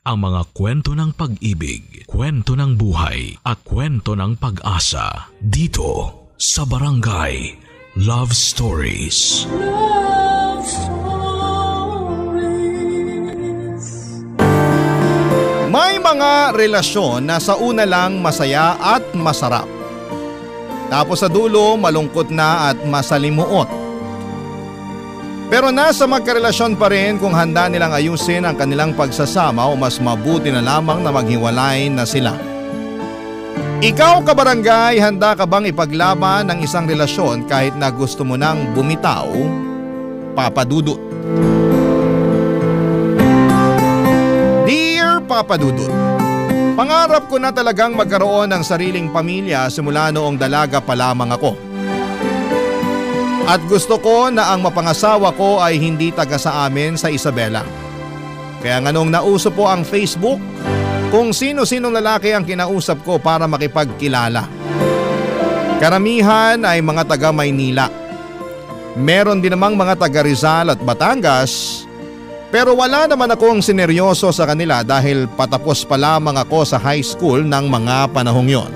ang mga kwento ng pag-ibig, kwento ng buhay at kwento ng pag-asa dito sa Barangay Love Stories. Love Stories. May mga relasyon na sa una lang masaya at masarap. Tapos sa dulo malungkot na at masalimuot. Pero nasa magkarelasyon pa rin kung handa nilang ayusin ang kanilang pagsasama o mas mabuti na lamang na maghiwalay na sila. Ikaw kabarangay, handa ka bang ipaglaban ng isang relasyon kahit na gusto mo nang bumitaw? Papa Dudut. Dear Papa Dudut, pangarap ko na talagang magkaroon ng sariling pamilya simula noong dalaga pa lamang ako. At gusto ko na ang mapangasawa ko ay hindi taga sa amin sa Isabela. Kaya nga nung nauso po ang Facebook, kung sino-sinong lalaki ang kinausap ko para makipagkilala. Karamihan ay mga taga Maynila. Meron din namang mga taga Rizal at Batangas. Pero wala naman akong sineryoso sa kanila dahil patapos pa lamang ako sa high school ng mga panahong yon.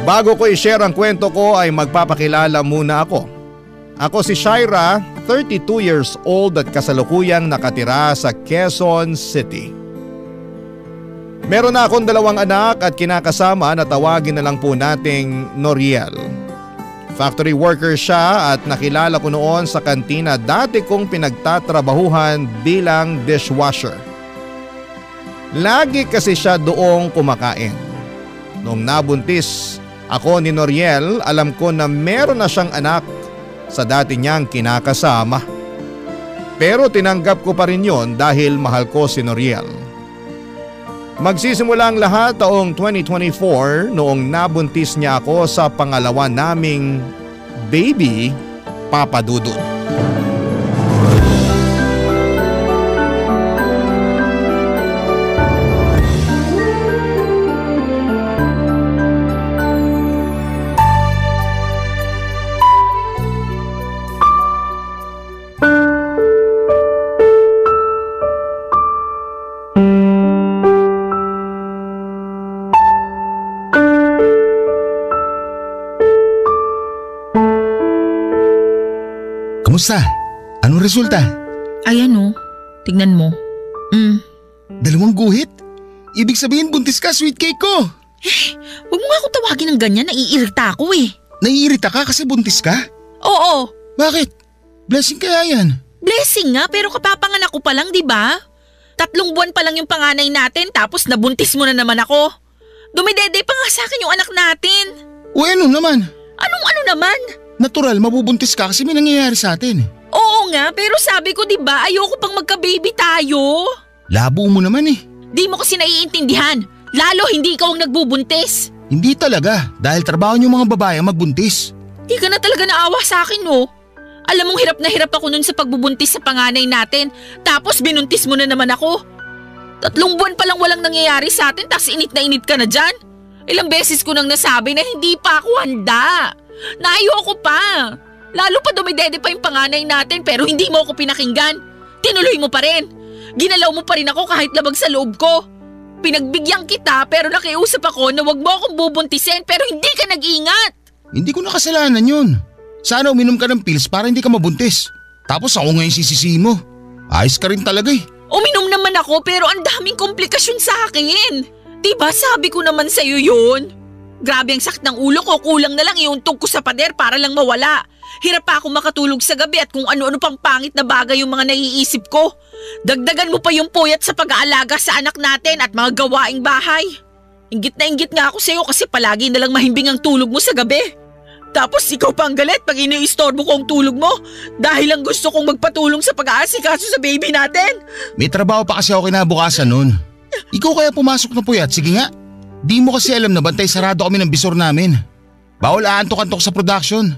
Bago ko i-share ang kwento ko ay magpapakilala muna ako. Ako si Shaira, 32 years old at kasalukuyang nakatira sa Quezon City. Meron na akong 2 anak at kinakasama na tawagin na lang po nating Noriel. Factory worker siya at nakilala ko noon sa kantina dati kong pinagtatrabahuhan bilang dishwasher. Lagi kasi siya doong kumakain. Noong nabuntis ako ni Noriel, alam ko na meron na siyang anak sa dati niyang kinakasama. Pero tinanggap ko pa rin yon dahil mahal ko si Noriel. Magsisimula ang lahat taong 2024 noong nabuntis niya ako sa pangalawa naming baby, Papa Dudut. Kamusta? Anong resulta? Ayan o, tignan mo. 2 guhit? Ibig sabihin buntis ka, sweet cake ko. Huwag mo nga ako tawagin ng ganyan, naiirita ako eh. Naiirita ka kasi buntis ka? Oo. Bakit? Blessing kaya yan. Blessing nga, pero kapapanganak ko pa lang, di ba? 3 buwan pa lang yung panganay natin tapos nabuntis mo na naman ako. Dumidede pa nga sa akin yung anak natin. O ano naman? Anong ano naman? Natural, mabubuntis ka kasi may nangyayari sa atin. Oo nga, pero sabi ko diba ayoko pang magka-baby tayo. Labo mo naman eh. Di mo kasi naiintindihan, lalo hindi ikaw ang nagbubuntis. Hindi talaga, dahil trabaho niyo mga babae magbuntis. Di ka na talaga naawa sa akin no. Alam mong hirap na hirap ako nun sa pagbubuntis sa panganay natin, tapos binuntis mo na naman ako. 3 buwan pa lang walang nangyayari sa atin, tapos init ka na dyan. Ilang beses ko nang nasabi na hindi pa ako handa. Na ayoko pa. Lalo pa dumidede pa yung panganay natin pero hindi mo ako pinakinggan. Tinuloy mo pa rin. Ginalaw mo pa rin ako kahit labag sa loob ko. Pinagbigyan kita pero nakiusap ako na wag mo akong bubuntisin pero hindi ka nag-ingat. Hindi ko nakasalanan yun. Sana uminom ka ng pills para hindi ka mabuntis. Tapos ako ngayon sisisihin mo. Ayos ka rin talaga eh. Uminom naman ako pero ang daming komplikasyon sa akin. Diba sabi ko naman sa'yo yun? Grabe ang sakit ng ulo ko, kulang na lang iuntog ko sa pader para lang mawala. Hirap pa ako makatulog sa gabi at kung ano-ano pang pangit na bagay yung mga naiisip ko. Dagdagan mo pa yung puyat sa pag-aalaga sa anak natin at mga gawaing bahay. Inggit na inggit nga ako sa'yo kasi palagi na lang mahimbing ang tulog mo sa gabi. Tapos ikaw pa ang galit pag iniistorbo ko ang tulog mo dahil lang gusto kong magpatulong sa pag-aasikaso sa baby natin. May trabaho pa kasi ako kinabukasan nun. Ikaw kaya pumasok na puyat, sige nga. Di mo kasi alam na bantay sarado kami ng bisor namin. Bawal aantok-antok sa production.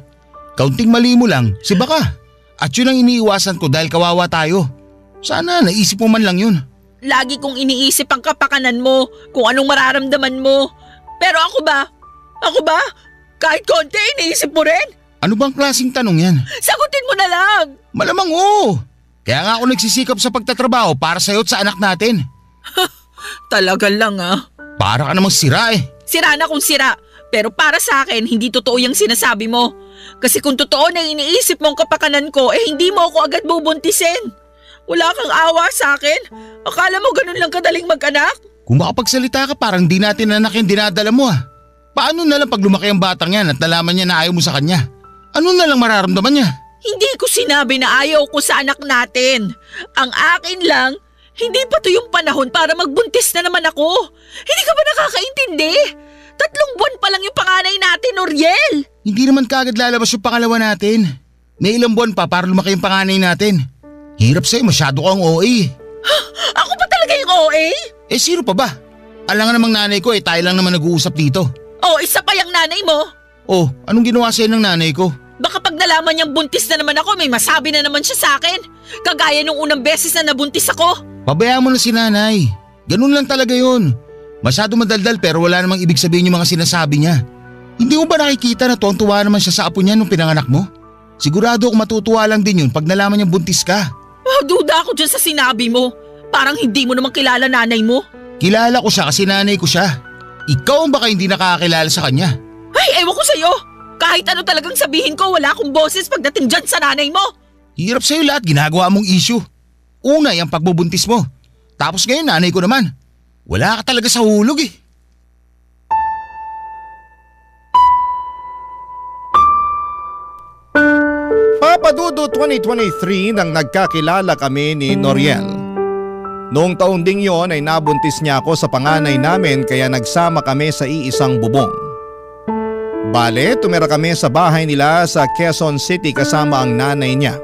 Kaunting mali mo lang, siba ka. At yun ang iniiwasan ko dahil kawawa tayo. Sana naisip mo man lang yun. Lagi kong iniisip ang kapakanan mo, kung anong mararamdaman mo. Pero ako ba? Kahit konti iniisip mo rin? Ano bang klaseng tanong yan? Sagutin mo na lang. Malamang oo. Kaya nga ako nagsisikap sa pagtatrabaho para sa'yo at sa anak natin. Talaga lang ah. Para ka namang sira eh. Sira na kung sira. Pero para sa akin, hindi totoo yung sinasabi mo. Kasi kung totoo na iniisip mong kapakanan ko, hindi mo ako agad bubuntisin. Wala kang awa sa akin? Akala mo ganun lang kadaling mag-anak? Kung makapagsalita ka parang di natin anak yung dinadala mo ah. Paano na lang pag lumaki ang batang yan at nalaman niya na ayaw mo sa kanya? Ano na lang mararamdaman niya? Hindi ko sinabi na ayaw ko sa anak natin. Ang akin lang, hindi pa to yung panahon para magbuntis na naman ako. Hindi ka ba nakakaintindi? 3 buwan pa lang yung panganay natin, Noriel. Hindi naman kagad lalabas yung pangalawa natin. May ilang buwan pa para lumaki yung panganay natin. Hirap sa'yo, masyado kang OA. Ako pa talaga yung OA? Eh sino pa ba? Alam nga namang nanay ko tayo lang naman nag-uusap dito. Oh, isa pa yung nanay mo. Oh, anong ginawa sa'yo ng nanay ko? Baka pag nalaman niyang buntis na naman ako, may masabi na naman siya sa akin. Kagaya nung unang beses na nabuntis ako. Pabayaan mo na si nanay. Ganun lang talaga yun. Masyado madaldal pero wala namang ibig sabihin yung mga sinasabi niya. Hindi mo ba nakikita na tuwang-tuwa naman siya sa apo niya nung pinanganak mo? Sigurado ako matutuwa lang din yun pag nalaman niyang buntis ka. Oh, duda ako dyan sa sinabi mo. Parang hindi mo naman kilala nanay mo. Kilala ko siya kasi nanay ko siya. Ikaw ang baka hindi nakakakilala sa kanya. Ay, ewan ko sa'yo. Kahit ano talagang sabihin ko, wala akong boses pagdating dyan sa nanay mo. Hirap sa'yo lahat ginagawa mong issue. Una yung pagbubuntis mo. Tapos ngayon nanay ko naman. Wala ka talaga sa hulog eh. Papadudo 2023 nang nagkakilala kami ni Noriel. Noong taon ding yon ay nabuntis niya ako sa panganay namin kaya nagsama kami sa iisang bubong. Bale, tumira kami sa bahay nila sa Quezon City kasama ang nanay niya.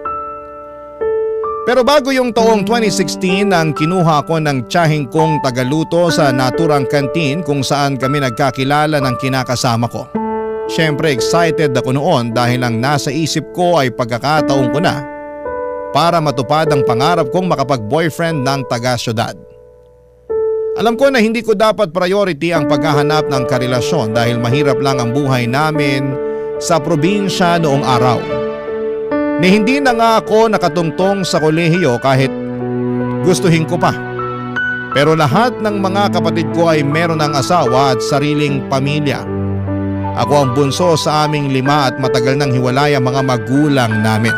Pero bago yung taong 2016 nang kinuha ko ng tiyahing kong tagaluto sa naturang kantin kung saan kami nagkakilala ng kinakasama ko. Siyempre excited ako noon dahil ang nasa isip ko ay pagkakataon ko na para matupad ang pangarap kong makapag-boyfriend ng taga-syudad. Alam ko na hindi ko dapat priority ang paghahanap ng karelasyon dahil mahirap lang ang buhay namin sa probinsya noong araw. Ni hindi na nga ako nakatungtong sa kolehiyo kahit gustuhin ko pa. Pero lahat ng mga kapatid ko ay meron ng asawa at sariling pamilya. Ako ang bunso sa aming 5 at matagal nang hiwalay ang mga magulang namin.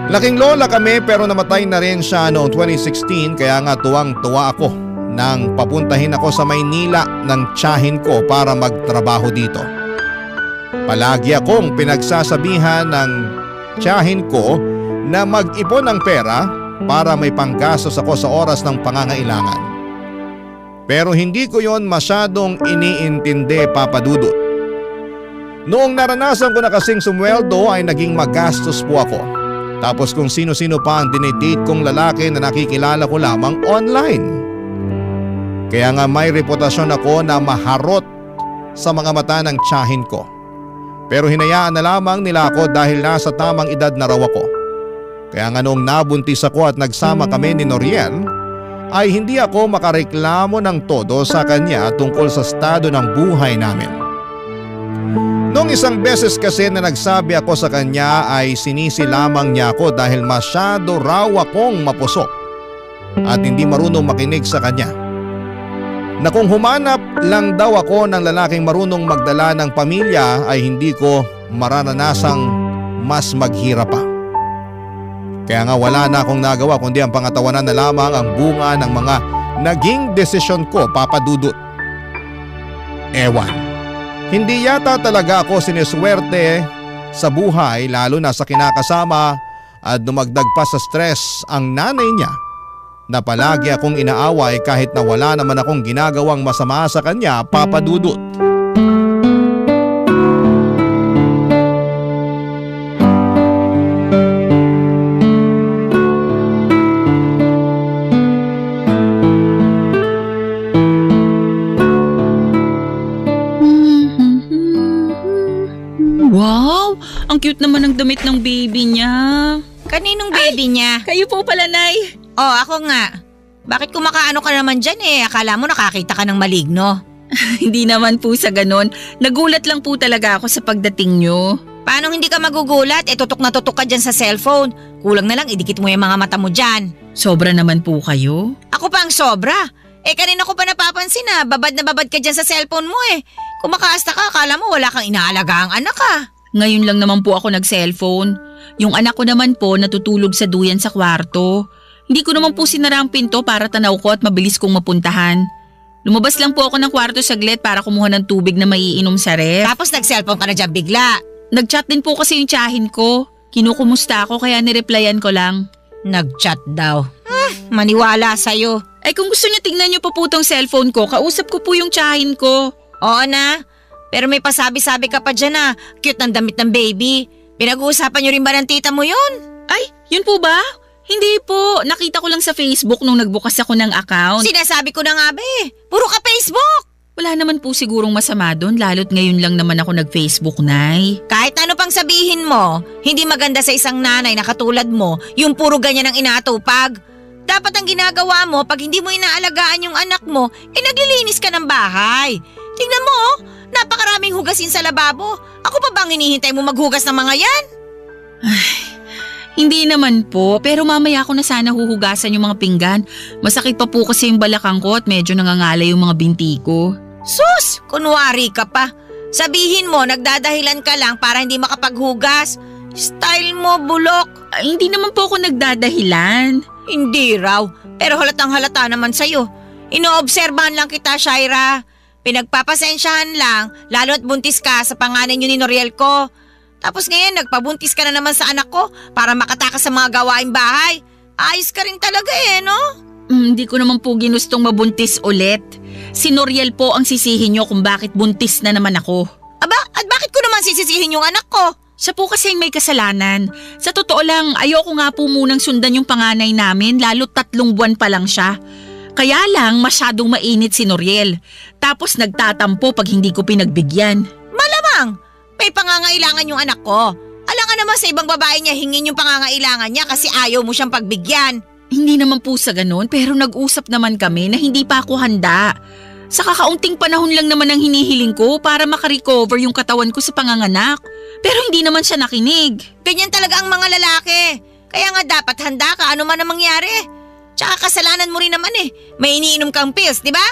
Laking lola kami pero namatay na rin siya noong 2016 kaya nga tuwang-tuwa ako nang papuntahin ako sa Maynila ng tiyahin ko para magtrabaho dito. Palagi akong pinagsasabihan ng tiyahin ko na mag-ipon ng pera para may panggastos ako sa oras ng pangangailangan. Pero hindi ko yon masyadong iniintindi, Papa Dudut. Noong naranasan ko na kasing sumweldo ay naging magastos po ako. Tapos kung sino-sino pa ang dinidate kong lalaki na nakikilala ko lamang online. Kaya nga may reputasyon ako na maharot sa mga mata ng tiyahin ko. Pero hinayaan na lamang nila ako dahil nasa tamang edad na raw ako. Kaya nga noong nabuntis ako at nagsama kami ni Noriel, ay hindi ako makareklamo ng todo sa kanya tungkol sa estado ng buhay namin. Noong isang beses kasi na nagsabi ako sa kanya ay sinisi lamang niya ako dahil masyado raw akong mapusok at hindi marunong makinig sa kanya. Na kung humanap lang daw ako ng lalaking marunong magdala ng pamilya ay hindi ko maranasang mas maghirap pa. Kaya nga wala na akong nagawa kundi ang pangatawanan na lamang ang bunga ng mga naging desisyon ko, Papa Dudut. Ewan. Hindi yata talaga ako siniswerte sa buhay lalo na sa kinakasama at dumagdag pa sa stress ang nanay niya na palagi akong inaaway kahit na wala naman akong ginagawang masama sa kanya, Papa Dudut. Wow! Ang cute naman ng damit ng baby niya. Kaninong baby niya? Kayo po pala, Nay. Oh, ako nga. Bakit kumakaano ka naman dyan Akala mo nakakita ka ng maligno. Hindi naman po sa ganon. Nagulat lang po talaga ako sa pagdating nyo. Paano hindi ka magugulat? Tutok na tutok ka dyan sa cellphone. Kulang na lang, idikit mo yung mga mata mo dyan. Sobra naman po kayo. Ako pa ang sobra. Kanina ko pa napapansin na babad ka dyan sa cellphone mo eh. Kung makaasta ka, akala mo wala kang inaalaga ang anak ka. Ngayon lang naman po ako nag-cellphone. Yung anak ko naman po natutulog sa duyan sa kwarto. Hindi ko naman po sinara ang pinto para tanaw ko at mabilis kong mapuntahan. Lumabas lang po ako ng kwarto saglit para kumuha ng tubig na maiinom sa ref. Tapos nag-cellphone ka na dyan bigla. Nag-chat din po kasi yung tiyahin ko. Kinukumusta ako kaya nireplyan ko lang. Nag-chat daw. Maniwala sa'yo. Kung gusto niyo tingnan niyo pa po tong cellphone ko, kausap ko po yung tiyahin ko. Oo na. Pero may pasabi-sabi ka pa dyan na cute ng damit ng baby. Pinag-uusapan niyo rin ba ng tita mo yun? Ay, yun po ba? Hindi po. Nakita ko lang sa Facebook nung nagbukas ako ng account. Sinasabi ko na nga ba Puro ka Facebook. Wala naman po sigurong masama doon lalo't ngayon lang naman ako nag-Facebook, Nay. Kahit ano pang sabihin mo, hindi maganda sa isang nanay na katulad mo yung puro ganyan ang inaatupag. Dapat ang ginagawa mo pag hindi mo inaalagaan yung anak mo, naglilinis ka ng bahay. Tingnan mo, napakaraming hugasin sa lababo. Ako pa bang hinihintay mo maghugas ng mga yan? Hindi naman po, pero mamaya ko na sana huhugasan yung mga pinggan. Masakit pa po kasi yung balakang ko at medyo nangangalay yung mga binti ko. Sus, kunwari ka pa. Sabihin mo, nagdadahilan ka lang para hindi makapaghugas. Style mo, bulok. Hindi naman po ako nagdadahilan. Hindi raw, pero halatang halata naman sa'yo. Inoobserbahan lang kita, Shaira. Pinagpapasensyahan lang, lalo at buntis ka sa panganay niyo ni Noriel ko. Tapos ngayon, nagpabuntis ka na naman sa anak ko para makatakas sa mga gawaing bahay. Ayos ka rin talaga no? Hindi ko naman po ginustong mabuntis ulit. Si Noriel po ang sisihin niyo kung bakit buntis na naman ako. Aba, at bakit ko naman sisisihin yung anak ko? Siya po kasi may kasalanan. Sa totoo lang, ayoko nga po munang sundan yung panganay namin lalo 3 buwan pa lang siya. Kaya lang masyadong mainit si Noriel. Tapos nagtatampo pag hindi ko pinagbigyan. Malamang, may pangangailangan yung anak ko. Alam ka naman sa ibang babae niya hingin yung pangangailangan niya kasi ayaw mo siyang pagbigyan. Hindi naman po sa ganun pero nag-usap naman kami na hindi pa ako handa. Sa kakaunting panahon lang naman ang hinihiling ko para makarecover yung katawan ko sa panganganak. Pero hindi naman siya nakinig. Ganyan talaga ang mga lalaki. Kaya nga dapat handa ka ano man ang mangyari. Tsaka kasalanan mo rin naman May iniinom kang pills, di ba?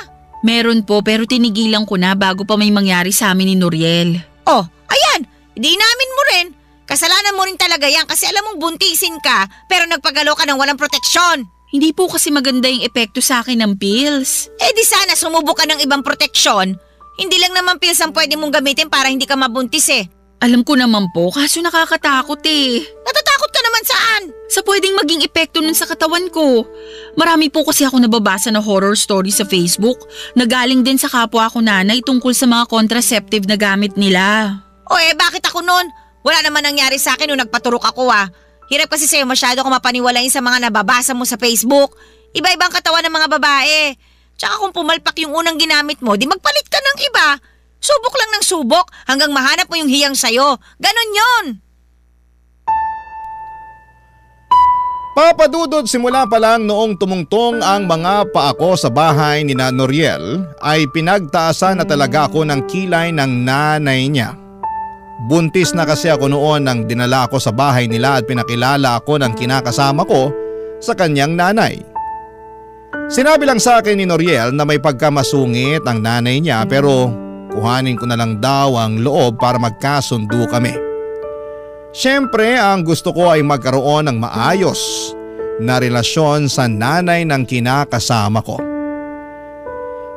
Meron po pero tinigilan ko na bago pa may mangyari sa amin ni Noriel. Oh, ayan. Hindi namin mo rin. Kasalanan mo rin talaga yan kasi alam mong buntisin ka pero nagpagalo ka ng walang proteksyon. Hindi po kasi maganda yung epekto sa akin ng pills. Di sana sumubok ka ng ibang proteksyon. Hindi lang naman pills ang pwede mong gamitin para hindi ka mabuntis Alam ko naman po, kaso nakakatakot Natatakot ka naman saan? Sa pwedeng maging epekto nun sa katawan ko. Marami po kasi ako nababasa na horror story sa Facebook na galing din sa kapwa ko nanay tungkol sa mga contraceptive na gamit nila. Bakit ako nun? Wala naman nangyari sa akin nung nagpaturok ako Hirap kasi sa'yo masyado kung mapaniwalain sa mga nababasa mo sa Facebook. Iba-ibang katawan ng mga babae. Tsaka kung pumalpak yung unang ginamit mo, di magpalit ka ng iba. Subok lang ng subok hanggang mahanap mo yung hiyang sayo. Ganon yon. Papadudod simula pa lang noong tumungtong ang mga paa ko sa bahay ni Noriel ay pinagtaasan na talaga ako ng kilay ng nanay niya. Buntis na kasi ako noon nang dinala ako sa bahay nila at pinakilala ako ng kinakasama ko sa kanyang nanay. Sinabi lang sa akin ni Noriel na may pagkamasungit ang nanay niya pero kuhanin ko na lang daw ang loob para magkasundo kami. Siyempre ang gusto ko ay magkaroon ng maayos na relasyon sa nanay ng kinakasama ko.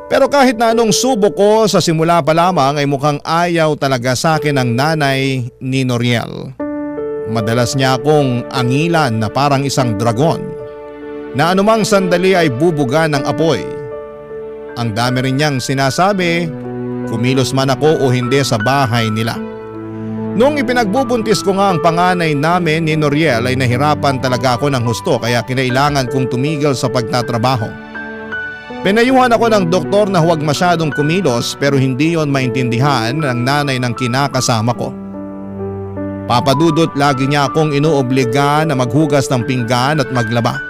Pero kahit na anong subok ko sa simula pa lamang ay mukhang ayaw talaga sa akin ang nanay ni Noriel. Madalas niya akong angilan na parang isang dragon na anumang sandali ay bubuga ng apoy. Ang dami rin niyang sinasabi, kumilos man ako o hindi sa bahay nila. Nung ipinagbubuntis ko nga ang panganay namin ni Noriel ay nahirapan talaga ako ng husto kaya kinailangan kong tumigil sa pagtatrabaho. Pinayuhan ako ng doktor na huwag masyadong kumilos pero hindi yon maintindihan ng nanay ng kinakasama ko. Papadudot lagi niya akong inuobliga na maghugas ng pinggan at maglaba.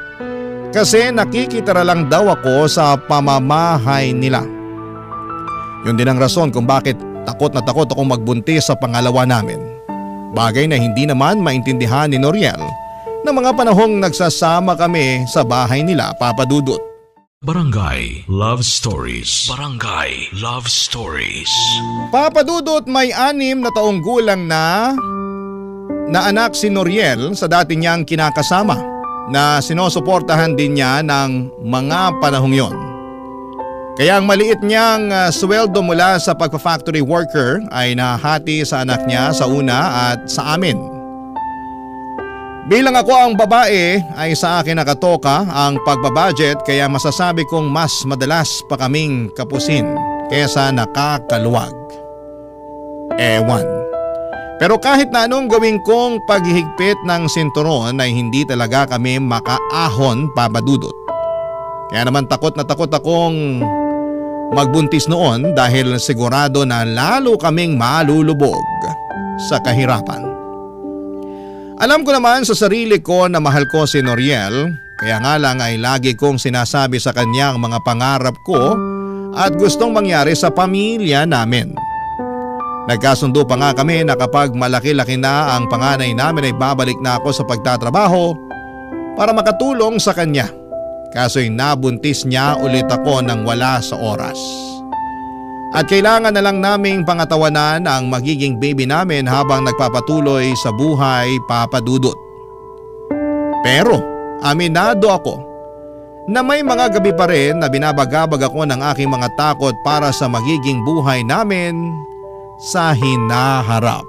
Kasi nakikitira lang daw ako sa pamamahay nila. Yun din ang rason kung bakit takot na takot akong magbuntis sa pangalawa namin. Bagay na hindi naman maintindihan ni Noriel na mga panahong nagsasama kami sa bahay nila, Papa Dudut. Barangay Love Stories. Barangay Love Stories. Papa Dudut, may 6 na taong gulang na anak si Noriel sa dati niyang kinakasama na sinusuportahan din niya ng mga panahong yon. Kaya ang maliit niyang sweldo mula sa pagpa-factory worker ay nahati sa anak niya sa una at sa amin. Bilang ako ang babae ay sa akin nakatoka ang pagbabudget, kaya masasabi kong mas madalas pa kaming kapusin kesa nakakaluwag. Ewan. Pero kahit na anong gawin kong paghihigpit ng sinturon ay hindi talaga kami makaahon, Papa Dudut. Kaya naman takot na takot akong magbuntis noon dahil sigurado na lalo kaming malulubog sa kahirapan. Alam ko naman sa sarili ko na mahal ko si Noriel, kaya nga lang ay lagi kong sinasabi sa kanya ang mga pangarap ko at gustong mangyari sa pamilya namin. Nagkasundo pa nga kami na kapag malaki-laki na ang panganay namin ay babalik na ako sa pagtatrabaho para makatulong sa kanya. Kaso'y nabuntis niya ulit ako nang wala sa oras. At kailangan na lang naming pangatawanan ang magiging baby namin habang nagpapatuloy sa buhay, Papa Dudut. Pero aminado ako na may mga gabi pa rin na binabagabag ako ng aking mga takot para sa magiging buhay namin sa hinaharap.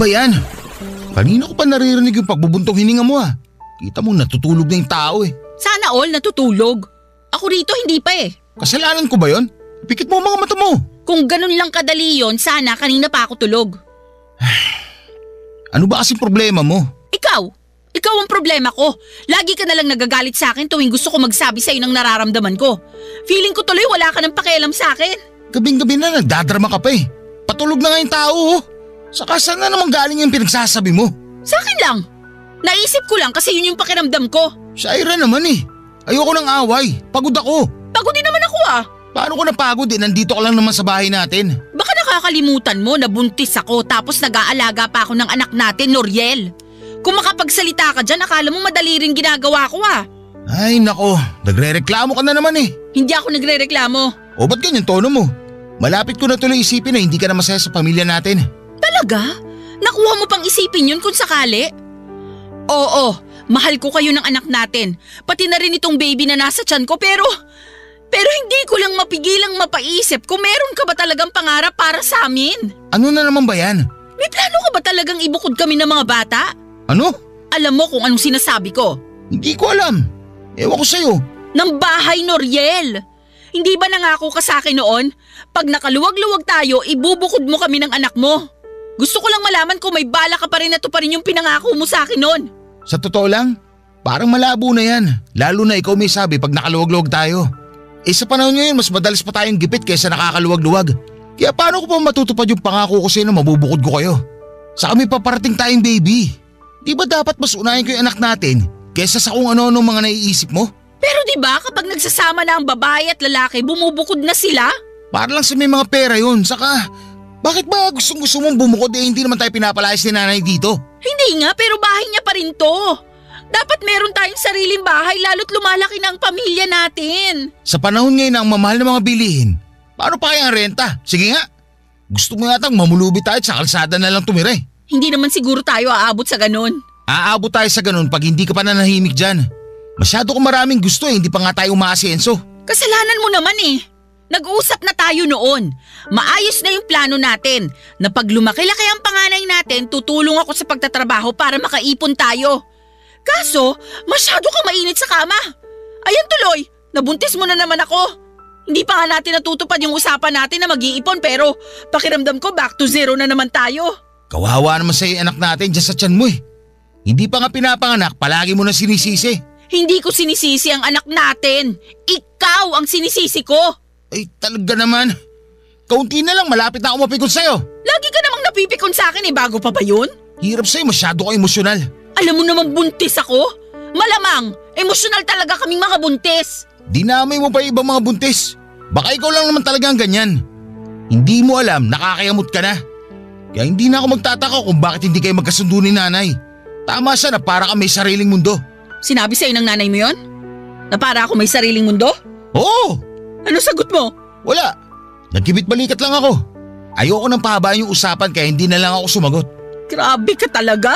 Ba yan? Kanina ko pa naririnig yung pagbubuntong hininga mo ah. Kita mo natutulog na yung tao eh. Sana all natutulog. Ako rito hindi pa eh. Kasalanan ko ba yon? Pikit mo ang mga mata mo. Kung ganun lang kadali yon, sana kanina pa ako tulog. Ano ba kasing problema mo? Ikaw ang problema ko. Lagi ka na lang nagagalit sa akin tuwing gusto ko magsabi sa'yo ng nararamdaman ko. Feeling ko tuloy wala ka ng pakialam sa akin. Gabing-gabi na nagdadrama ka pa eh. Patulog na nga yung tao oh. Saka saan na naman galing yung pinagsasabi mo? Sa akin lang. Naisip ko lang kasi yun yung pakiramdam ko. Shaira naman eh. Ayoko ng away. Pagod ako. Pagod din naman ako ah. Paano ko napagod eh? Nandito ka lang naman sa bahay natin. Baka nakakalimutan mo na buntis ako tapos nag-aalaga pa ako ng anak natin, Noriel. Kung makapagsalita ka dyan, akala mo madali rin ginagawa ko ah. Ay nako, nagre-reklamo ka na naman eh. Hindi ako nagre-reklamo. O ba't ganyan tono mo? Malapit ko na tuloy isipin na hindi ka na masaya sa pamilya natin. Talaga? Nakuha mo pang isipin yun kung sakali? Oo, mahal ko kayo ng anak natin. Pati na rin itong baby na nasa tiyan ko pero hindi ko lang mapigilang mapaisip kung meron ka ba talagang pangarap para sa amin. Ano na naman ba yan? May plano ka ba talagang ibukod kami ng mga bata? Ano? Alam mo kung anong sinasabi ko? Hindi ko alam. Ewan ko sa'yo. Ng bahay, Noriel. Hindi ba nangako ka sa akin noon? Pag nakaluwag-luwag tayo, ibubukod mo kami ng anak mo. Gusto ko lang malaman kung may bala ka pa rin na to pa rin yung pinangako mo sa akin noon. Sa totoo lang, parang malabo na yan. Lalo na ikaw may sabi pag nakaluwag-luwag tayo. Sa panahon ngayon, mas madalas pa tayong gipit kaysa nakakaluwag-luwag. Kaya paano ko pa matutupad yung pangako ko sa'yo na mabubukod ko kayo? Saka may paparating tayong baby. Di ba dapat mas unahin ko yung anak natin kaysa sa kung ano-ano mga naiisip mo? Pero di ba kapag nagsasama na ang babae at lalaki, bumubukod na sila? Para lang sa may mga pera yun. Saka, bakit ba gusto mong bumukod hindi naman tayo pinapalayas ni nanay dito? Hindi nga, pero bahay niya pa rin to. Dapat meron tayong sariling bahay lalo't lumalaki na ang pamilya natin. Sa panahon ngayon na ang mamahal na mga bilihin, paano pa kaya ang renta? Sige nga, gusto mo yatang mamulubi tayo at sa kalsada na lang tumira eh. Hindi naman siguro tayo aabot sa ganun. Aabot tayo sa ganun pag hindi ka pa nanahimik dyan. Masyado kong maraming gusto hindi pa nga tayo umaasenso. Kasalanan mo naman eh. Nag-uusap na tayo noon. Maayos na yung plano natin na pag lumaki-laki ang panganay natin, tutulong ako sa pagtatrabaho para makaipon tayo. Kaso, masyado kang mainit sa kama. Ayan tuloy, nabuntis mo na naman ako. Hindi pa nga natin natutupad yung usapan natin na mag-iipon pero pakiramdam ko back to zero na naman tayo. Kawawa naman sa'yo anak natin dyan sa tiyan mo eh. Hindi pa nga pinapanganak, palagi mo na sinisisi. Hindi ko sinisisi ang anak natin. Ikaw ang sinisisi ko. Ay talaga naman. Kaunti na lang malapit na ako mapikon sa'yo. Lagi ka namang napipikon sa akin bago pa ba yun? Hirap sa'yo, masyado ka emosyonal. Alam mo namang buntis ako? Malamang, emosyonal talaga kaming mga buntis. Dinamay mo pa yung ibang mga buntis. Baka ikaw lang naman talaga ang ganyan. Hindi mo alam, nakakayamot ka na. Kaya hindi na ako magtataka kung bakit hindi kayo magkasundo ni nanay. Tama siya na para ka may sariling mundo. Sinabi sa'yo ng nanay mo yon? Na para ako may sariling mundo? Oo! Ano sagot mo? Wala. Nagkibit-balikat lang ako. Ayoko nang pahabain yung usapan kaya hindi na lang ako sumagot. Grabe ka talaga?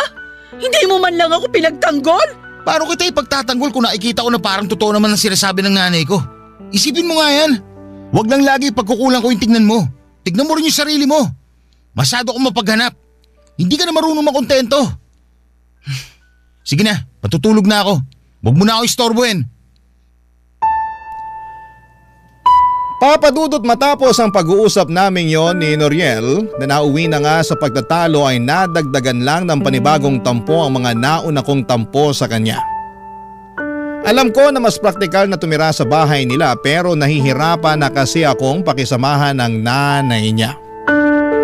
Hindi mo man lang ako pinagtanggol? Paano kita ipagtatanggol kung nakikita ko na parang totoo naman ang sinasabi ng nanay ko? Isipin mo nga yan. Huwag lang lagi pagkukulang ko yung tignan mo. Tignan mo rin yung sarili mo. Masyado akong mapaghanap. Hindi ka na marunong makontento. Sige na, matutulog na ako. Huwag mo na ako istorbohin. Papadudot matapos ang pag-uusap naming yon ni Noriel na nauwi na nga sa pagtatalo ay nadagdagan lang ng panibagong tampo ang mga nauna kong tampo sa kanya. Alam ko na mas praktikal na tumira sa bahay nila pero nahihirapan na kasi akong pakisamahan ng nanay niya.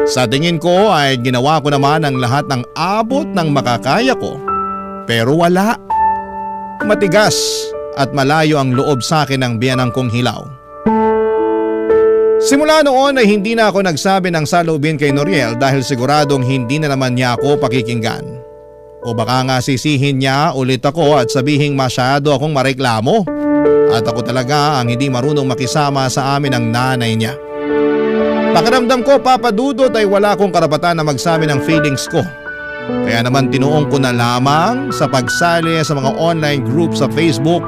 Sa tingin ko ay ginawa ko naman ang lahat ng abot ng makakaya ko pero wala. Matigas at malayo ang loob sa akin ng biyanang kong hilaw. Simula noon ay hindi na ako nagsabi ng saloobin kay Noriel dahil siguradong hindi na naman niya ako pakikinggan. O baka nga sisihin niya ulit ako at sabihing masyado akong mareklamo at ako talaga ang hindi marunong makisama sa amin ng nanay niya. Pakiramdam ko, Papa Dudut, ay wala akong karapatan na magsabi ng feelings ko. Kaya naman tinuong ko na lamang sa pagsali sa mga online group sa Facebook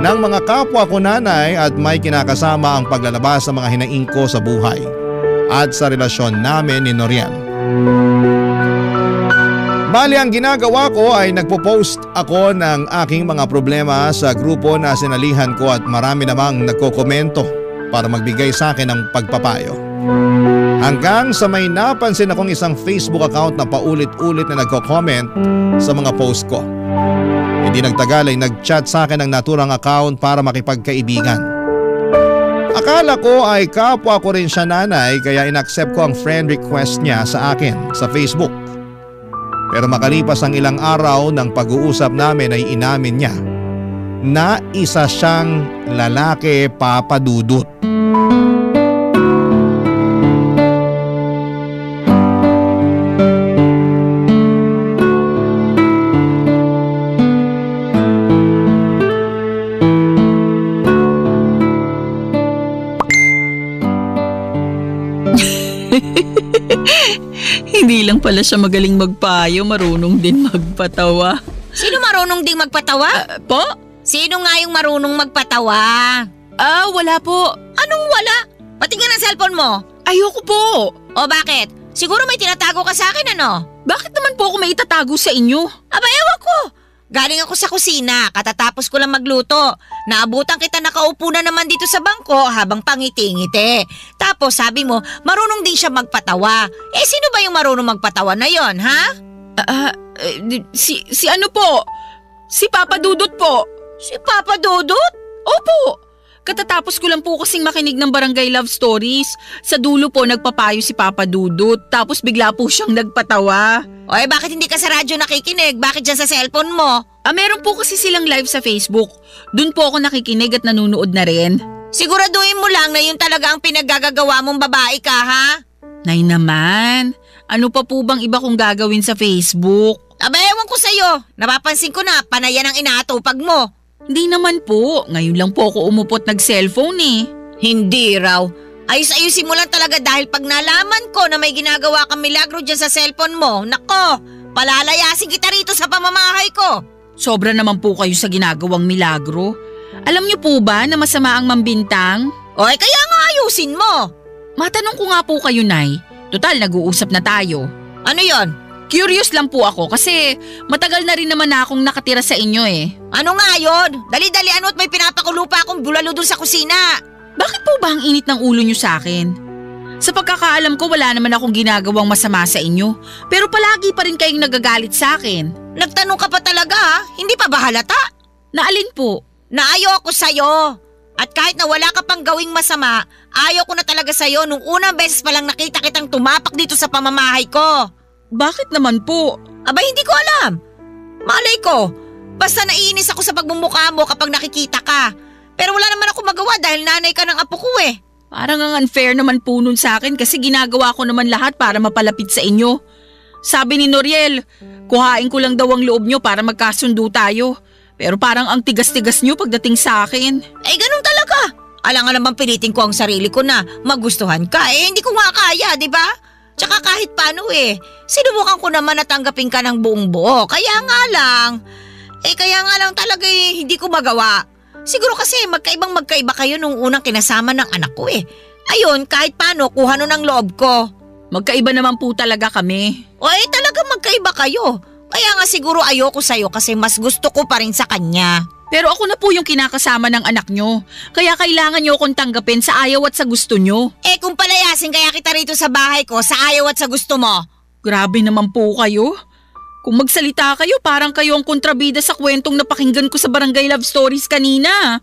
ng mga kapwa ko nanay at may kinakasama ang paglalabas sa mga hinaing ko sa buhay at sa relasyon namin ni Noriel. Bali ang ginagawa ko ay nagpo-post ako ng aking mga problema sa grupo na sinalihan ko at marami namang nagkokomento para magbigay sa akin ng pagpapayo. Hanggang sa may napansin akong isang Facebook account na paulit-ulit na nagko-comment sa mga post ko. Hindi nagtagal ay nag-chat sa akin ang naturang account para makipagkaibigan. Akala ko ay kapwa ko rin siya nanay kaya inaccept ko ang friend request niya sa akin sa Facebook. Pero makalipas ang ilang araw ng pag-uusap namin ay inamin niya na isa siyang lalaki, Papa Dudut. Hindi lang pala siya magaling magpayo, marunong din magpatawa. Sino marunong ding magpatawa? Po? Sino nga yung marunong magpatawa? Wala po. Anong wala? Patingin ang cellphone mo. Ayoko po. O bakit? Siguro may tinatago ka sa akin ano? Bakit naman po ako may itatago sa inyo? Aba ewan ko. Galing ako sa kusina, katatapos ko lang magluto. Naabutan kita nakaupo na naman dito sa bangko habang pangiti-ngiti. Tapos sabi mo, marunong din siya magpatawa. Sino ba yung marunong magpatawa na yon, ha? Si ano po? Si Papa Dudut po. Si Papa Dudut? Opo. Katatapos ko lang po kasing makinig ng Barangay Love Stories. Sa dulo po nagpapayo si Papa Dudut, tapos bigla po siyang nagpatawa. Bakit hindi ka sa radyo nakikinig? Bakit dyan sa cellphone mo? Meron po kasi silang live sa Facebook. Doon po ako nakikinig at nanunood na rin. Siguraduhin mo lang na yun talaga ang pinaggagawa mong babae ka, ha? Nay naman, ano pa po bang iba kong gagawin sa Facebook? Ewan ko sa'yo. Napapansin ko na, panayan ang inaatupag mo. Hindi naman po, ngayon lang po ako umupot nag-cellphone eh. Hindi raw. Ayos-ayusin mo lang talaga dahil pag nalaman ko na may ginagawa kang milagro dyan sa cellphone mo, nako, palalayasin kita rito sa pamamahay ko. Sobra naman po kayo sa ginagawang milagro. Alam niyo po ba na masama ang mambintang? Kaya nga ayusin mo. Matanong ko nga po kayo, Nay. Total, nag-uusap na tayo. Ano yon? Curious lang po ako kasi matagal na rin naman na akong nakatira sa inyo eh. Ano nga yon? Dali-dali ano at may pinapakulo pa akong bulalo dun sa kusina. Bakit po ba ang init ng ulo niyo sa akin? Sa pagkakaalam ko wala naman akong ginagawang masama sa inyo, pero palagi pa rin kayong nagagalit sa akin. Nagtanong ka pa talaga ha? Hindi pa ba halata? Na alin po? Na ayoko sa'yo. At kahit na wala ka pang gawing masama, ayaw ko na talaga sa'yo nung unang beses pa lang nakita kitang tumapak dito sa pamamahay ko. Bakit naman po? Aba, hindi ko alam. Malay ko, basta naiinis ako sa pagmumukha mo kapag nakikita ka. Pero wala naman ako magawa dahil nanay ka ng apo ko eh. Parang ang unfair naman po nun sa akin kasi ginagawa ko naman lahat para mapalapit sa inyo. Sabi ni Noriel, kuhain ko lang daw ang loob nyo para magkasundo tayo. Pero parang ang tigas-tigas nyo pagdating sa akin. Eh, ganun talaga. Alangan naman pilitin ko ang sarili ko na magustuhan ka. Eh, hindi ko nga kaya, di ba? Tsaka kahit paano sinubukan ko naman na tanggapin ka ng buong buo. Kaya nga lang talaga hindi ko magawa. Siguro kasi magkaiba kayo nung unang kinasama ng anak ko eh. Ayun, kahit paano, kuha nun ang loob ko. Magkaiba naman po talaga kami. Talaga magkaiba kayo. Kaya nga siguro ayoko sa'yo kasi mas gusto ko pa rin sa kanya. Pero ako na po yung kinakasama ng anak nyo. Kaya kailangan nyo akong tanggapin sa ayaw at sa gusto nyo. Kung palayasin kaya kita rito sa bahay ko sa ayaw at sa gusto mo. Grabe naman po kayo. Kung magsalita kayo, parang kayo ang kontrabida sa kwentong napakinggan ko sa Barangay Love Stories kanina.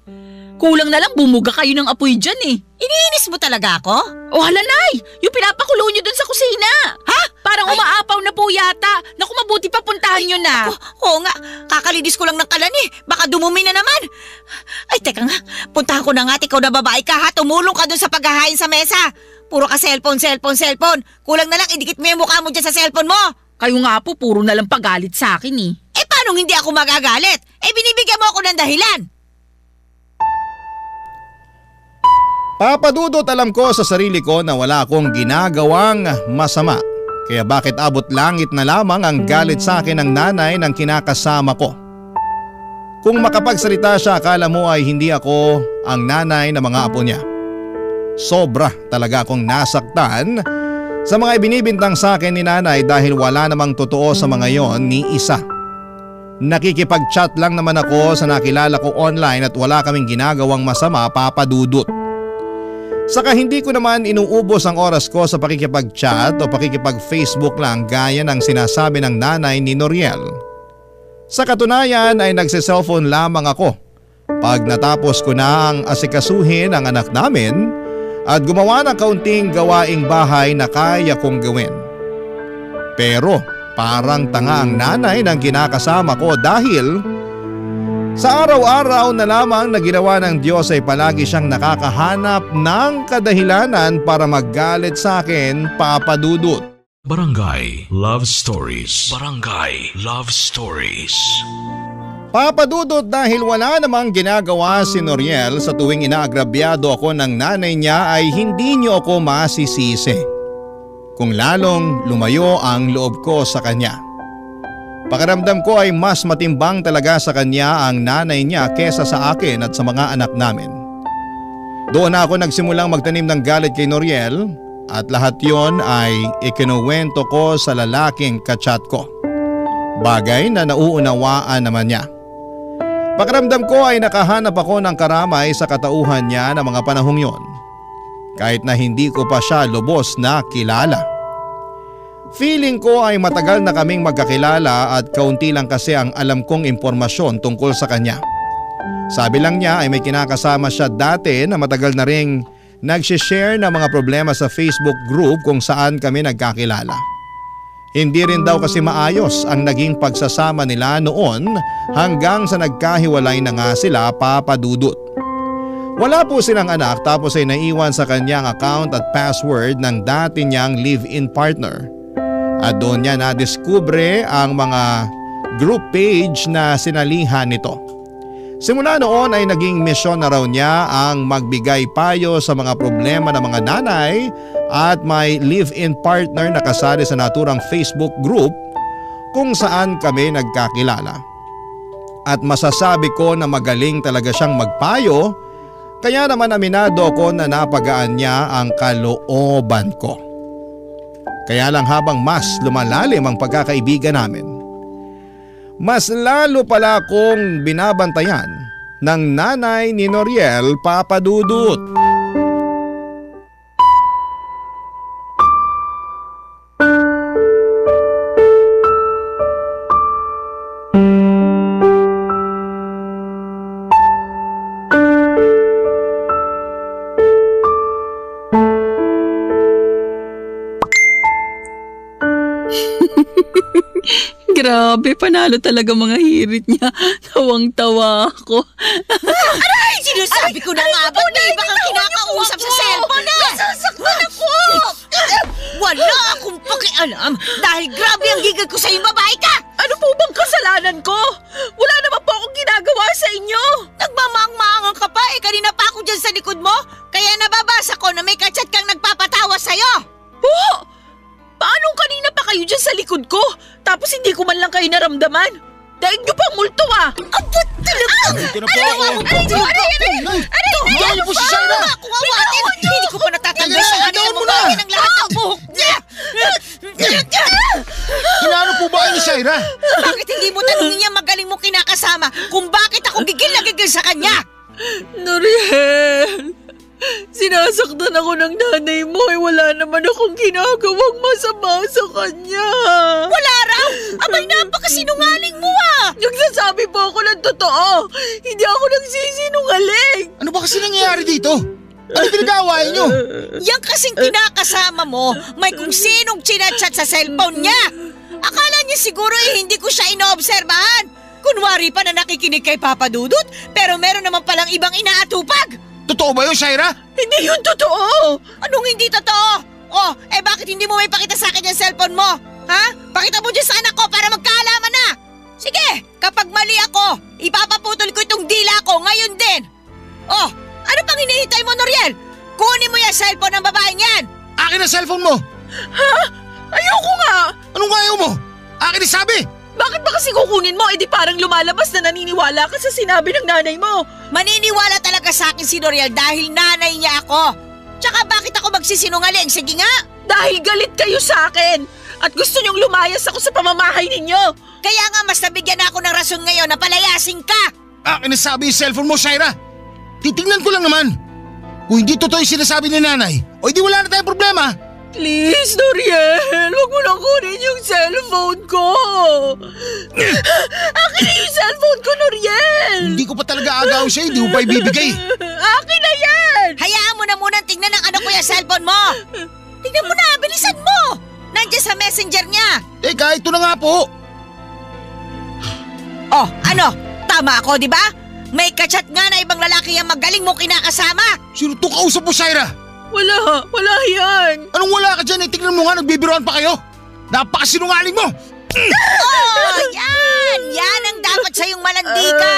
Kulang na lang bumuga kayo ng apoy dyan eh. Iniinis mo talaga ako? Hala nay, yung pinapakulo nyo dun sa kusina. Ha? Parang umaapaw na po yata. Naku, mabuti pa puntahan nyo na. Oo nga, kakalidis ko lang ng kalan eh. Baka dumumi na naman. Ay, teka nga, puntahan ko na nga, ikaw na babae ka ha. Tumulong ka dun sa paghahain sa mesa. Puro ka cellphone. Kulang na lang, idikit mo yung mukha mo dyan sa cellphone mo. Kayo nga po, puro na lang pagalit sa akin eh. Paano hindi ako magagalit? Binibigyan mo ako ng dahilan. Papadudot alam ko sa sarili ko na wala akong ginagawang masama. Kaya bakit abot langit na lamang ang galit sa akin ng nanay ng kinakasama ko? Kung makapagsalita siya, akala mo ay hindi ako ang nanay ng mga apo niya. Sobra talaga akong nasaktan sa mga ibinibintang sa akin ni nanay dahil wala namang totoo sa mga yon ni isa. Nakikipag-chat lang naman ako sa nakilala ko online at wala kaming ginagawang masama, papadudot. Saka hindi ko naman inuubos ang oras ko sa pakikipag-chat o pakikipag-Facebook lang gaya ng sinasabi ng nanay ni Noriel. Sa katunayan ay nagse-cellphone lamang ako pag natapos ko na ang asikasuhin ang anak namin at gumawa ng kaunting gawaing bahay na kaya kong gawin. Pero parang tanga ang nanay ng kinakasama ko dahil sa araw-araw na lamang na ginawa ng Diyos ay palagi siyang nakakahanap ng kadahilanan para maggalit sa akin, papadudot. Barangay Love Stories. Barangay Love Stories. Papadudot dahil wala namang ginagawa si Noriel sa tuwing inaagrabyado ako ng nanay niya ay hindi niyo ako masisisi. Kung lalong lumayo ang loob ko sa kanya. Pakiramdam ko ay mas matimbang talaga sa kanya ang nanay niya kesa sa akin at sa mga anak namin. Doon na ako nagsimulang magtanim ng galit kay Noriel at lahat yon ay ikinuwento ko sa lalaking kachat ko. Bagay na nauunawaan naman niya. Pakiramdam ko ay nakahanap ako ng karamay sa katauhan niya ng mga panahong yon. Kahit na hindi ko pa siya lubos na kilala. Feeling ko ay matagal na kaming magkakilala at kaunti lang kasi ang alam kong impormasyon tungkol sa kanya. Sabi lang niya ay may kinakasama siya dati na matagal na ring nagsishare ng mga problema sa Facebook group kung saan kami nagkakilala. Hindi rin daw kasi maayos ang naging pagsasama nila noon hanggang sa nagkahiwalay na nga sila, papadudot. Wala po silang anak tapos ay naiwan sa kanyang account at password ng dati niyang live-in partner. At doon niya nadiskubre ang mga group page na sinalihan nito. Simula noon ay naging misyon na raw niya ang magbigay payo sa mga problema ng mga nanay at may live-in partner na kasali sa naturang Facebook group kung saan kami nagkakilala. At masasabi ko na magaling talaga siyang magpayo, kaya naman aminado ko na napagaan niya ang kalooban ko. Kaya lang habang mas lumalalim ang pagkakaibigan namin, mas lalo pala akong binabantayan ng nanay ni Noriel, papadudot. Grabe, panalo talaga mga hirit niya. Tawang-tawa ako. Aray! Sinasabi ko na nga ba na iba kang kinakausap sa cellphone na? Nasasaktan ako! Wala akong pakialam dahil grabe ang gigil ko sa'yo, babae ka! Ano po bang kasalanan ko? Wala naman po akong ginagawa sa inyo. Nagmamaang-maangan ka pa eh. Kanina pa ako dyan sa likod mo. Kaya nababasa ko na may kachat kang nagpapatawa sa'yo. Po! Paano kanina pa kayo dyan sa likod ko? Tapos hindi ko man lang kayo naramdaman? Daig niyo pang multo ah! Abot talaga! Ito na po ako. Aray! po si Shaira! Kung awatin, hindi ko pa natatanggal sa akin ang mukha ng lahat ng buhok niya! Hinano po ba kayo ni Shaira? Bakit hindi mo tanongin niya magaling mo kinakasama kung bakit ako gigil na gigil sa kanya? Noriel! Sinasaktan ako ng nanay mo wala naman akong ginagawang masama sa kanya. Wala raw! Abay, napakasinungaling mo ah! Nagsasabi po ako ng totoo. Hindi ako nagsisinungaling. Ano ba kasi nangyayari dito? Ano pinag-aawayan nyo? Yang kasing kinakasama mo, may kung sinong chinachat sa cellphone niya. Akala niya siguro hindi ko siya inoobserbahan. Kunwari pa na nakikinig kay Papa Dudut, pero meron naman palang ibang inaatupag. Totoo ba yun, Shaira? Hindi yun totoo. Anong hindi totoo? Oh, bakit hindi mo may pakita sa akin yung cellphone mo? Ha? Pakita mo dyan sa anak ko para magkaalaman na. Sige, kapag mali ako, ipapaputol ko itong dila ko ngayon din. Oh, ano pang hinihintay mo, Noriel? Kunin mo yung cellphone ng babaeng yan. Akin ang cellphone mo! Ha? Ayoko nga. Anong ayaw mo? Akin ang sabi! Bakit ba kasi kukunin mo? Di parang lumalabas na naniniwala ka sa sinabi ng nanay mo. Maniniwala talaga sa akin si Noriel dahil nanay niya ako. Tsaka bakit ako magsisinungaling? Sige nga. Dahil galit kayo sa akin at gusto niyong lumayas ako sa pamamahay ninyo. Kaya nga mas nabigyan ako ng rason ngayon na palayasin ka. Akin ang sabi yung cellphone mo, Shaira! Titingnan ko lang naman. Kung hindi totoo yung sinasabi ni nanay, o hindi wala na tayong problema. Please, Noriel, huwag mo nang kunin yung cellphone ko. Akin na yung cellphone ko, Noriel. Hindi ko pa talaga agaw sa'yo, hindi mo pa ibibigay. Akin na yan. Hayaan mo na munang tingnan ng anak ko yung cellphone mo. Tingnan mo na, bilisan mo. Nandiyan sa messenger niya. Teka, ito na nga po. Oh, ano? Tama ako, di ba? May kachat nga na ibang lalaki yung magaling mo kinakasama. Sino to kausap mo, Shaira? Wala yan. Anong wala ka dyan? Tingnan mo nga, nagbibiroan pa kayo. Napakasinungaling mo. Oh, yan! Yan ang dapat sa'yong malandi ka.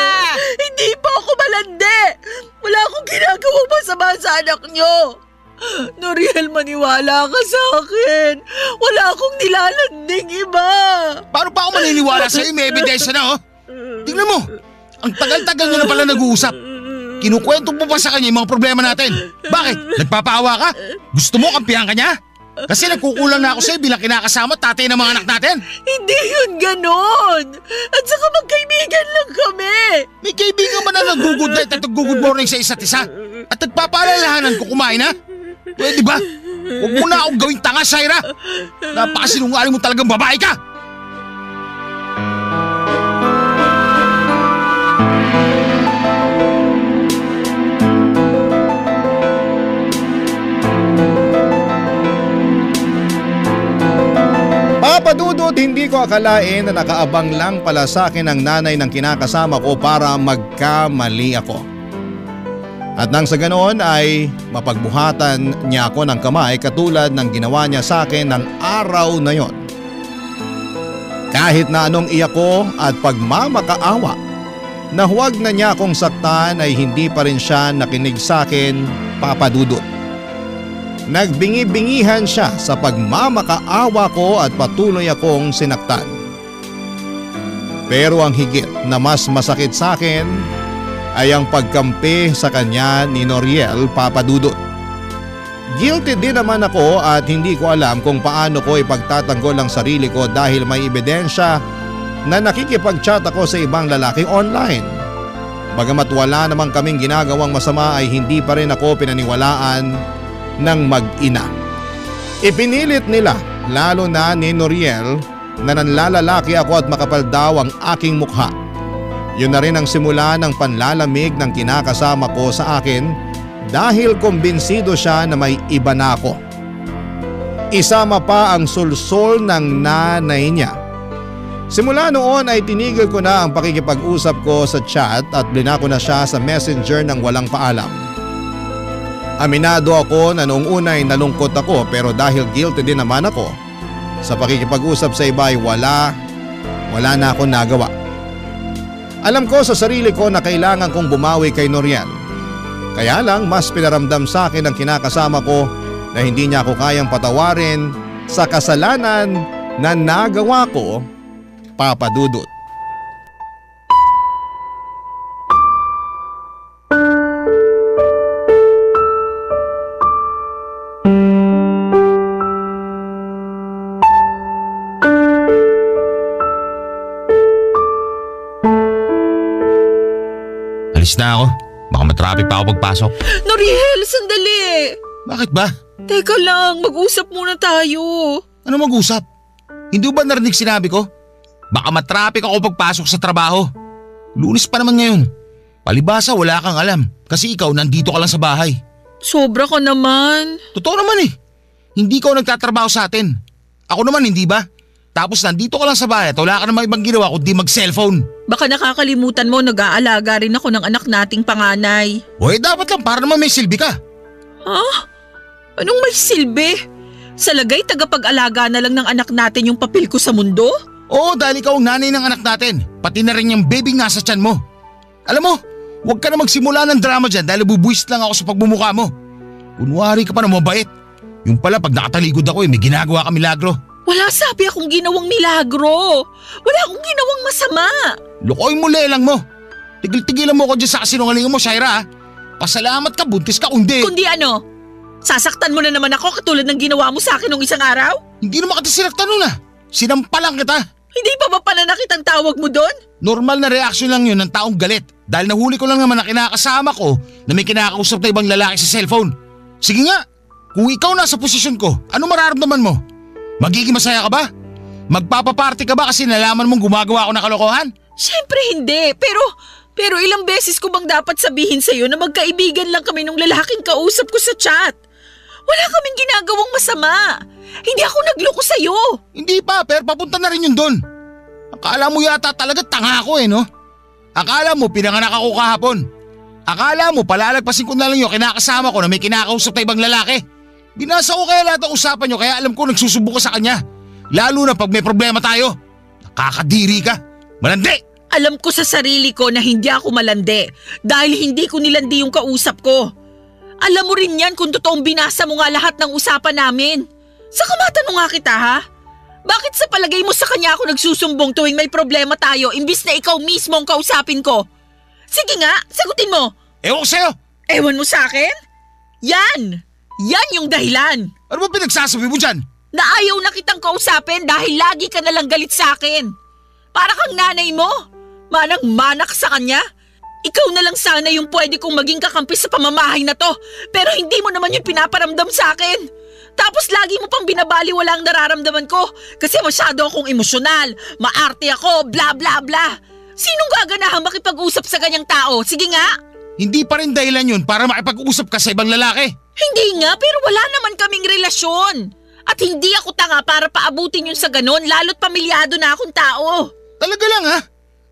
Hindi pa ako malandi. Wala akong ginagawang masama sa anak nyo. Noriel, maniwala ka sa akin. Wala akong nilalanding iba. Paano pa ako maniniwala sa'yo? May ebidensya na, oh. Tingnan mo, ang tagal-tagal nyo na pala nag-uusap. Kinukwento mo pa sa kanya yung mga problema natin. Bakit? Nagpapaawa ka? Gusto mo kampihan ka niya? Kasi nagkukulang na ako sa'yo bilang kinakasama tatay ng mga anak natin. Hindi yun ganon. At saka magkaibigan lang kami. May kaibigan ba na nag-good night at nag-good morning sa isa't isa? At nagpapaalalahanan ko kumain, ha? Pwede ba? Huwag mo na akong gawing tanga, Shaira. Napakasinungaling mo talagang babae ka. Papadudod, hindi ko akalain na nakaabang lang pala sa akin ang nanay ng kinakasama ko para magkamali ako. At nang sa ganoon ay mapagbuhatan niya ako ng kamay katulad ng ginawa niya sa akin ng araw na yon. Kahit na anong iyak ko at pagmamakaawa na huwag na niya akong saktan ay hindi pa rin siya nakinig sa akin, Papadudod. Nagbingi-bingihan siya sa pagmamakaawa ko at patuloy akong sinaktan. Pero ang higit na mas masakit sa akin ay ang pagkampi sa kanya ni Noriel, Papadudod. Guilty din naman ako at hindi ko alam kung paano ko ipagtatanggol ang sarili ko dahil may ebidensya na nakikipag-chat ako sa ibang lalaki online. Bagamat wala namang kaming ginagawang masama ay hindi pa rin ako pinaniwalaan ng mag-ina. Ipinilit nila, lalo na ni Noriel, na nanlalalaki ako at makapal daw ang aking mukha. Yun na rin ang simula ng panlalamig ng kinakasama ko sa akin dahil kumbinsido siya na may iba na ako. Isama pa ang sulsol ng nanay niya Simula noon ay tinigil ko na ang pakikipag-usap ko sa chat at blinako na siya sa messenger ng walang paalam. Aminado ako na noong una ay nalungkot ako pero dahil guilty din naman ako sa pakikipag-usap sa iba ay wala na akong nagawa. Alam ko sa sarili ko na kailangan kong bumawi kay Noriel. Kaya lang mas pinaramdam sa akin ang kinakasama ko na hindi niya ako kayang patawarin sa kasalanan na nagawa ko, Papa Dudut. Alis na ako. Baka matraffic pa ako pagpasok. Noriel, sandali! Bakit ba? Teka lang, mag-usap muna tayo. Ano mag-usap? Hindi ba narinig sinabi ko? Baka matraffic ako pagpasok sa trabaho. Lunes pa naman ngayon. Palibasa wala kang alam kasi ikaw nandito ka lang sa bahay. Sobra ka naman. Totoo naman eh. Hindi ka nagtatrabaho sa atin. Ako naman hindi ba? Tapos nandito ka lang sa bahay at wala ka namang ibang ginawa kundi mag-cellphone. Baka nakakalimutan mo nag-aalaga rin ako ng anak nating panganay. Dapat lang para naman may silbi ka. Ha? Anong may silbi? Sa lagay tagapag-alaga na lang ng anak natin yung papel ko sa mundo? Oo, dahil ikaw ang nanay ng anak natin. Pati na rin yung baby nasa tiyan mo. Alam mo, huwag ka na magsimula ng drama dyan dahil bubuwis lang ako sa pagmumukha mo. Kunwari ka pa na mabait. Yung pala pag nakataligod ako may ginagawa ka milagro. Wala sabi akong ginawang milagro. Wala akong ginawang masama. Lukoy mo lelang mo. Tigil-tigilan mo ko dyan sa kasinungalingan mo, Shaira. Pasalamat ka, buntis ka, kundi. Kundi ano? Sasaktan mo na naman ako katulad ng ginawa mo sa akin nung isang araw? Hindi naman kita sinaktan nun ah. Sinampalang kita. Hindi pa ba pananakit ang tawag mo doon? Normal na reaksyon lang yun ng taong galit. Dahil nahuli ko lang naman na kinakasama ko na may kinakausap na ibang lalaki sa cellphone. Sige nga, kung ikaw nasa posisyon ko, ano mararamdaman mo? Magiging masaya ka ba? Magpapaparty ka ba kasi nalaman mong gumagawa ako ng kalokohan? Siyempre hindi, pero ilang beses ko bang dapat sabihin sa'yo na magkaibigan lang kami nung lalaking kausap ko sa chat? Wala kaming ginagawang masama. Hindi ako nagloko sa'yo. Hindi pa, pero papunta na rin yun doon. Akala mo yata talaga tanga ako no? Akala mo pinanganak ako kahapon. Akala mo palalagpasin ko na lang yung kinakasama ko na may kinakausap na ibang lalaki. Binasa ko kaya lahat ng usapan nyo kaya alam ko nagsusubo ka sa kanya. Lalo na pag may problema tayo. Nakakadiri ka. Malandi! Alam ko sa sarili ko na hindi ako malandi dahil hindi ko nilandi yung kausap ko. Alam mo rin yan kung totoong binasa mo nga lahat ng usapan namin. Saka matanong nga kita ha? Bakit sa palagay mo sa kanya ako nagsusumbong tuwing may problema tayo imbis na ikaw mismo ang kausapin ko? Sige nga, sagutin mo. Ewan ko sa'yo. Ewan mo sa akin? Yan! Yan yung dahilan. Ano ba pinagsasabi mo dyan? Na ayaw na kitang kausapin dahil lagi ka nalang galit sa akin. Para kang nanay mo. Manang-manak sa kanya. Ikaw na lang sana yung pwede kong maging kakampi sa pamamahay na to. Pero hindi mo naman yung pinaparamdam sa akin. Tapos lagi mo pang binabaliwala ang nararamdaman ko. Kasi masyado akong emosyonal. Maarte ako, bla bla bla. Sinong gaganahang makipag-usap sa ganyang tao? Sige nga. Hindi pa rin dahilan yun para makipag-usap ka sa ibang lalaki. Hindi nga, pero wala naman kaming relasyon. At hindi ako tanga para paabutin yun sa ganon, lalo't pamilyado na akong tao. Talaga lang ha?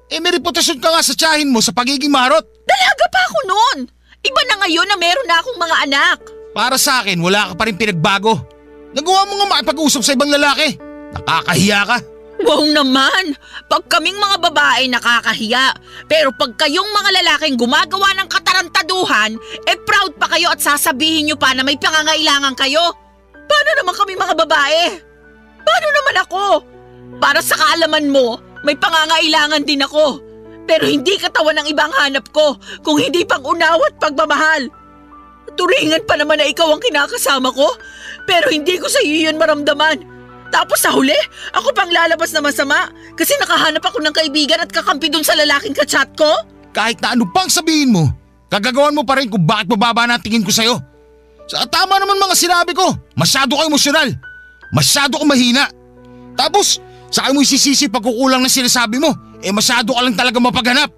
May reputasyon ka nga sa tiyahin mo sa pagiging marot. Dalaga pa ako noon. Iba na ngayon na meron na akong mga anak. Para sa akin, wala ka pa rin pinagbago. Nagawa mo nga makipag-usap sa ibang lalaki. Nakakahiya ka. Wow naman, pag kaming mga babae nakakahiya. Pero pag kayong mga lalaking gumagawa ng katarantaduhan, proud pa kayo at sasabihin nyo pa na may pangangailangan kayo. Paano naman kami mga babae? Paano naman ako? Para sa kaalaman mo, may pangangailangan din ako. Pero hindi katawan ng ibang hanap ko, kung hindi pang unawa at pagmamahal. Turingan pa naman na ikaw ang kinakasama ko, pero hindi ko sa iyo yun maramdaman. Tapos sa huli, ako pang lalabas na masama kasi nakahanap ako ng kaibigan at kakampi dun sa lalaking kachat ko? Kahit na ano pang sabihin mo, kagagawan mo pa rin kung bakit mababa na tingin ko sa'yo. Sa tama naman mga sinabi ko, masyado ka emosyonal, masyado ka mahina. Tapos, saka mo isisisi pagkukulang na sinasabi mo, masyado ka lang talaga mapaghanap.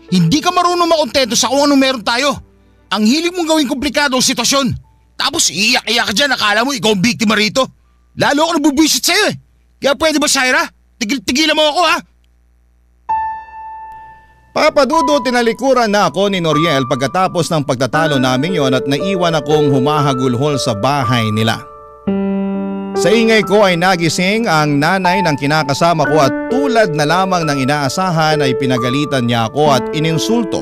Hindi ka marunong makontento sa kung anong meron tayo. Ang hilig mong gawing komplikado ang sitwasyon. Tapos iiyak-iyak ka dyan, akala mo ikaw ang biktima rito. Lalo ako nabubwisit sa'yo Kaya pwede ba, Shaira? Tigil-tigilan mo ako ha? Papa Dudo, tinalikuran na ako ni Noriel pagkatapos ng pagtatalo namin yon at naiwan akong humahagulhol sa bahay nila. Sa ingay ko ay nagising ang nanay ng kinakasama ko at tulad na lamang ng inaasahan ay pinagalitan niya ako at ininsulto.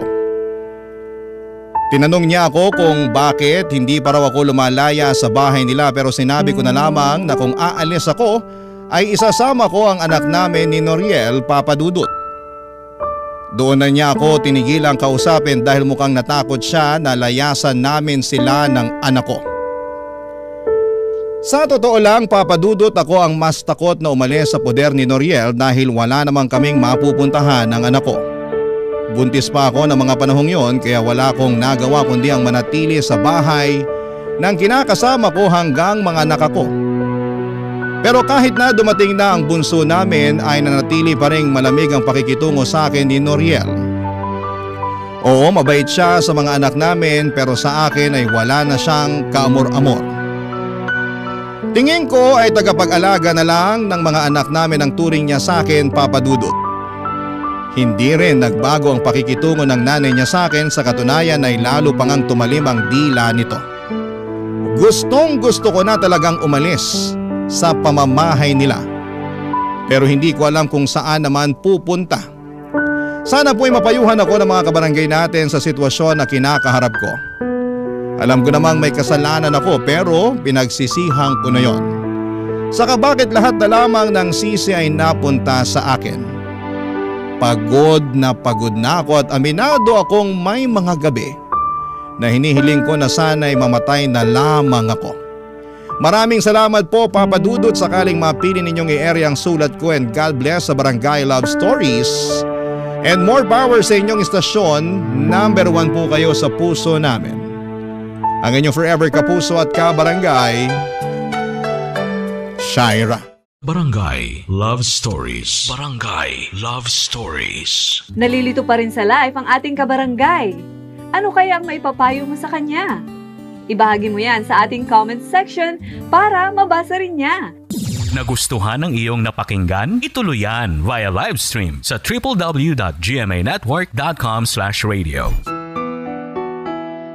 Tinanong niya ako kung bakit hindi pa raw ako lumalaya sa bahay nila pero sinabi ko na lamang na kung aalis ako ay isasama ko ang anak namin ni Noriel, Papa Dudut. Doon na niya ako tinigilang kausapin dahil mukhang natakot siya na layasan namin sila ng anak ko. Sa totoo lang, Papa Dudut, ako ang mas takot na umalis sa poder ni Noriel dahil wala namang kaming mapupuntahan ng anak ko. Buntis pa ako ng mga panahong yon kaya wala akong nagawa kundi ang manatili sa bahay ng kinakasama ko hanggang mga anak ako. Pero kahit na dumating na ang bunso namin ay nanatili pa ring malamig ang pakikitungo sa akin ni Noriel. Oo, mabait siya sa mga anak namin pero sa akin ay wala na siyang kaamor-amor. Tingin ko ay tagapag-alaga na lang ng mga anak namin ang turing niya sa akin, Papa Dudut. Hindi rin nagbago ang pakikitungo ng nanay niya sa akin, sa katunayan ay lalo pang ang tumalim ang dila nito. Gustong gusto ko na talagang umalis sa pamamahay nila. Pero hindi ko alam kung saan naman pupunta. Sana po'y mapayuhan ako ng mga kabarangay natin sa sitwasyon na kinakaharap ko. Alam ko namang may kasalanan ako pero pinagsisihang ko na yon. Saka bakit lahat na lamang ng sisi ay napunta sa akin? Pagod na ako at aminado akong may mga gabi na hinihiling ko na sana'y mamatay na lamang ako. Maraming salamat po, Papa Dudut, sakaling mapili ninyong i-area ang sulat ko, and God bless sa Barangay Love Stories. And more power sa inyong istasyon, number 1 po kayo sa puso namin. Ang inyong forever kapuso at kabarangay, Shaira. Barangay Love Stories. Barangay Love Stories. Nalilito pa rin sa life ang ating kabarangay. Ano kaya ang maipapayo mo sa kanya? Ibahagi mo yan sa ating comment section para mabasa rin niya. Nagustuhan ng iyong napakinggan? Ituloy yan via live stream sa www.gmanetwork.com/radio.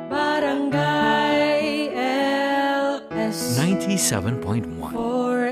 Barangay LS 97.1 4